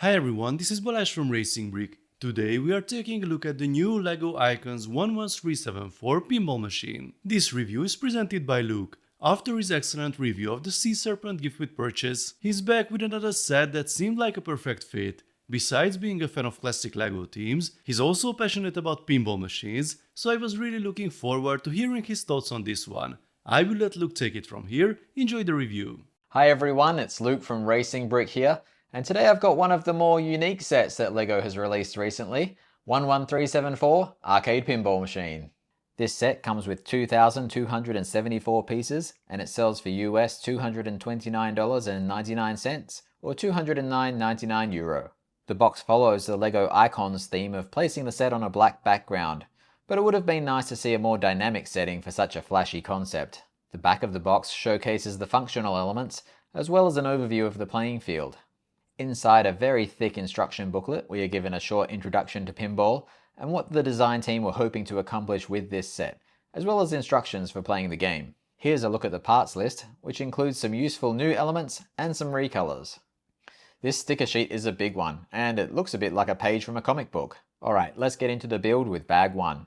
Hi everyone, this is Balázs from RacingBrick. Today we are taking a look at the new LEGO Icons 11374 pinball machine. This review is presented by Luke. After his excellent review of the Sea Serpent gift with purchase, he's back with another set that seemed like a perfect fit. Besides being a fan of classic LEGO themes, he's also passionate about pinball machines, so I was really looking forward to hearing his thoughts on this one. I will let Luke take it from here. Enjoy the review. Hi everyone, it's Luke from RacingBrick here, and today I've got one of the more unique sets that LEGO has released recently, 11374 Arcade Pinball Machine. This set comes with 2,274 pieces and it sells for US $229.99 or €209.99. The box follows the LEGO Icons theme of placing the set on a black background, but it would have been nice to see a more dynamic setting for such a flashy concept. The back of the box showcases the functional elements, as well as an overview of the playing field. Inside a very thick instruction booklet, we are given a short introduction to pinball and what the design team were hoping to accomplish with this set, as well as instructions for playing the game. Here's a look at the parts list, which includes some useful new elements and some recolors. This sticker sheet is a big one, and it looks a bit like a page from a comic book. Alright, let's get into the build with bag 1.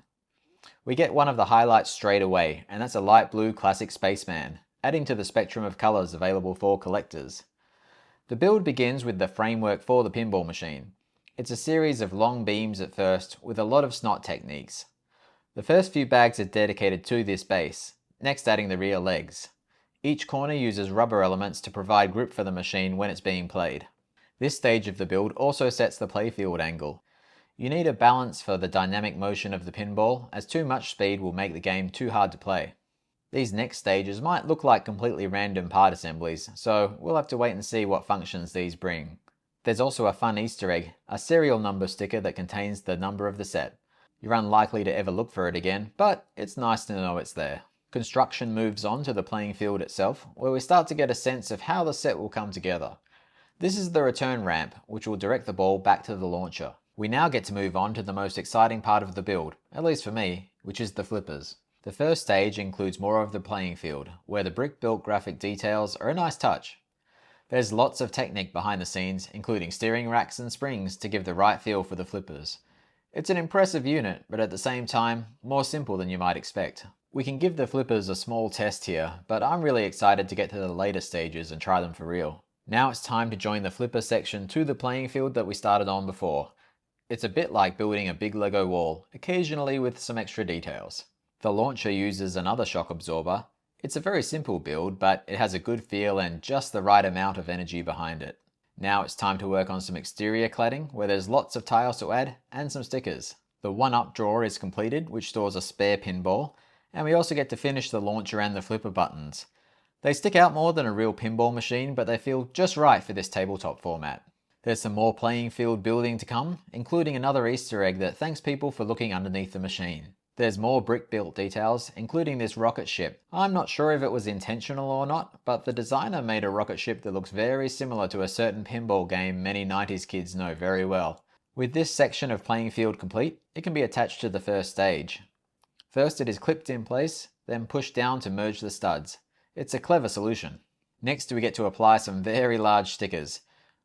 We get one of the highlights straight away, and that's a light blue classic spaceman, adding to the spectrum of colours available for collectors. The build begins with the framework for the pinball machine. It's a series of long beams at first, with a lot of snot techniques. The first few bags are dedicated to this base, next adding the rear legs. Each corner uses rubber elements to provide grip for the machine when it's being played. This stage of the build also sets the playfield angle. You need a balance for the dynamic motion of the pinball, as too much speed will make the game too hard to play. These next stages might look like completely random part assemblies, so we'll have to wait and see what functions these bring. There's also a fun Easter egg, a serial number sticker that contains the number of the set. You're unlikely to ever look for it again, but it's nice to know it's there. Construction moves on to the playing field itself, where we start to get a sense of how the set will come together. This is the return ramp, which will direct the ball back to the launcher. We now get to move on to the most exciting part of the build, at least for me, which is the flippers. The first stage includes more of the playing field, where the brick-built graphic details are a nice touch. There's lots of technique behind the scenes, including steering racks and springs to give the right feel for the flippers. It's an impressive unit, but at the same time, more simple than you might expect. We can give the flippers a small test here, but I'm really excited to get to the later stages and try them for real. Now it's time to join the flipper section to the playing field that we started on before. It's a bit like building a big Lego wall, occasionally with some extra details. The launcher uses another shock absorber. It's a very simple build, but it has a good feel and just the right amount of energy behind it. Now it's time to work on some exterior cladding, where there's lots of tiles to add and some stickers. The one-up drawer is completed, which stores a spare pinball, and we also get to finish the launcher and the flipper buttons. They stick out more than a real pinball machine, but they feel just right for this tabletop format. There's some more playing field building to come, including another Easter egg that thanks people for looking underneath the machine. There's more brick-built details, including this rocket ship. I'm not sure if it was intentional or not, but the designer made a rocket ship that looks very similar to a certain pinball game many 90s kids know very well. With this section of playing field complete, it can be attached to the first stage. First it is clipped in place, then pushed down to merge the studs. It's a clever solution. Next we get to apply some very large stickers.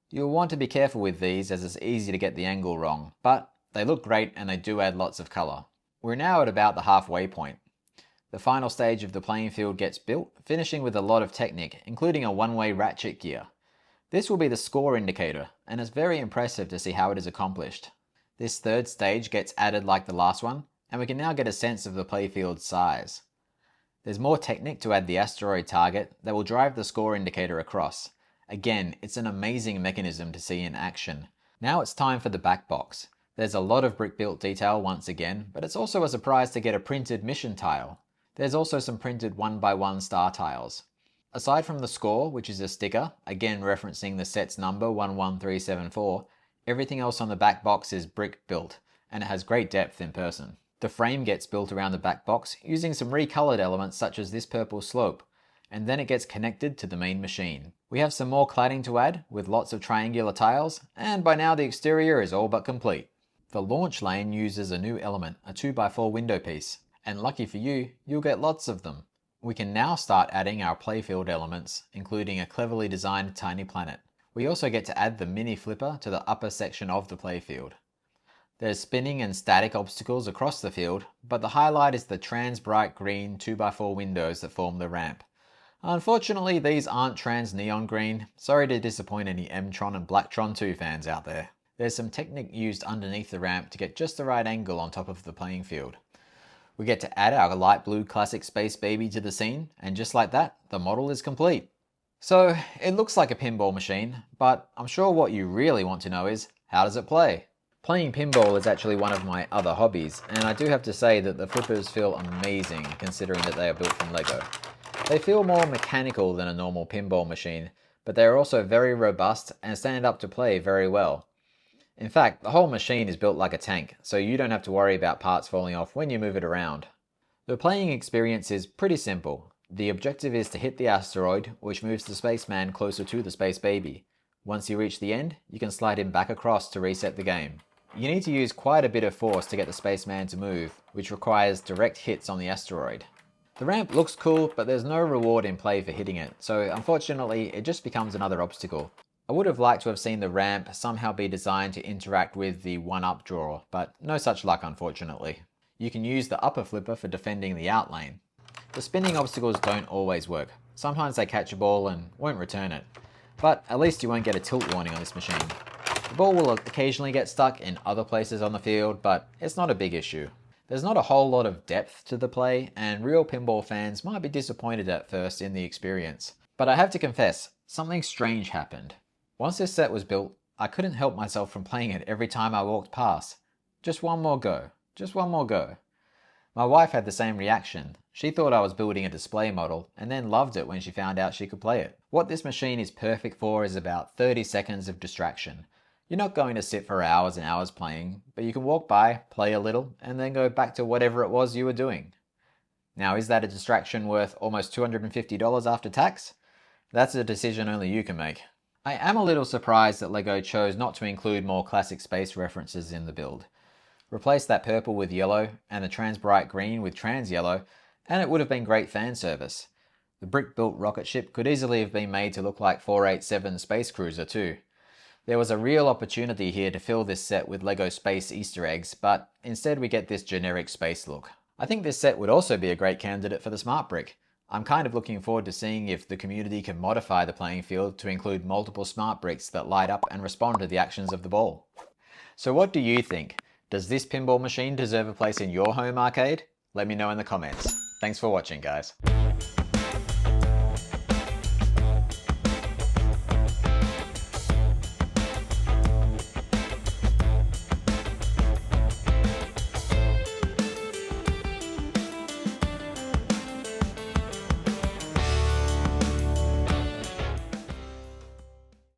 You'll want to be careful with these as it's easy to get the angle wrong, but they look great and they do add lots of colour. We're now at about the halfway point. The final stage of the playing field gets built, finishing with a lot of technique, including a one-way ratchet gear. This will be the score indicator, and it's very impressive to see how it is accomplished. This third stage gets added like the last one, and we can now get a sense of the playfield's size. There's more technique to add the asteroid target that will drive the score indicator across. Again, it's an amazing mechanism to see in action. Now it's time for the back box. There's a lot of brick-built detail once again, but it's also a surprise to get a printed mission tile. There's also some printed 1x1 star tiles. Aside from the score, which is a sticker, again referencing the set's number 11374, everything else on the back box is brick-built, and it has great depth in person. The frame gets built around the back box using some recolored elements such as this purple slope, and then it gets connected to the main machine. We have some more cladding to add, with lots of triangular tiles, and by now the exterior is all but complete. The launch lane uses a new element, a 2x4 window piece, and lucky for you, you'll get lots of them. We can now start adding our playfield elements, including a cleverly designed tiny planet. We also get to add the mini flipper to the upper section of the playfield. There's spinning and static obstacles across the field, but the highlight is the trans bright green 2x4 windows that form the ramp. Unfortunately, these aren't trans neon green. Sorry to disappoint any M-Tron and Blacktron 2 fans out there. There's some technique used underneath the ramp to get just the right angle on top of the playing field. We get to add our light blue classic Space Baby to the scene, and just like that, the model is complete. So, it looks like a pinball machine, but I'm sure what you really want to know is, how does it play? Playing pinball is actually one of my other hobbies, and I do have to say that the flippers feel amazing considering that they are built from Lego. They feel more mechanical than a normal pinball machine, but they are also very robust and stand up to play very well. In fact, the whole machine is built like a tank, so you don't have to worry about parts falling off when you move it around. The playing experience is pretty simple. The objective is to hit the asteroid, which moves the spaceman closer to the Space Baby. Once you reach the end, you can slide him back across to reset the game. You need to use quite a bit of force to get the spaceman to move, which requires direct hits on the asteroid. The ramp looks cool, but there's no reward in play for hitting it, so unfortunately it just becomes another obstacle. I would have liked to have seen the ramp somehow be designed to interact with the 1-up drawer, but no such luck unfortunately. You can use the upper flipper for defending the out lane. The spinning obstacles don't always work. Sometimes they catch a ball and won't return it. But at least you won't get a tilt warning on this machine. The ball will occasionally get stuck in other places on the field, but it's not a big issue. There's not a whole lot of depth to the play, and real pinball fans might be disappointed at first in the experience. But I have to confess, something strange happened. Once this set was built, I couldn't help myself from playing it every time I walked past. Just one more go. Just one more go. My wife had the same reaction. She thought I was building a display model, and then loved it when she found out she could play it. What this machine is perfect for is about 30 seconds of distraction. You're not going to sit for hours and hours playing, but you can walk by, play a little, and then go back to whatever it was you were doing. Now, is that a distraction worth almost $250 after tax? That's a decision only you can make. I am a little surprised that LEGO chose not to include more classic space references in the build. Replace that purple with yellow, and the trans bright green with trans yellow, and it would have been great fan service. The brick-built rocket ship could easily have been made to look like 487 Space Cruiser too. There was a real opportunity here to fill this set with LEGO space Easter eggs, but instead we get this generic space look. I think this set would also be a great candidate for the Smart Brick. I'm kind of looking forward to seeing if the community can modify the playing field to include multiple Smart Bricks that light up and respond to the actions of the ball. So what do you think? Does this pinball machine deserve a place in your home arcade? Let me know in the comments. Thanks for watching, guys.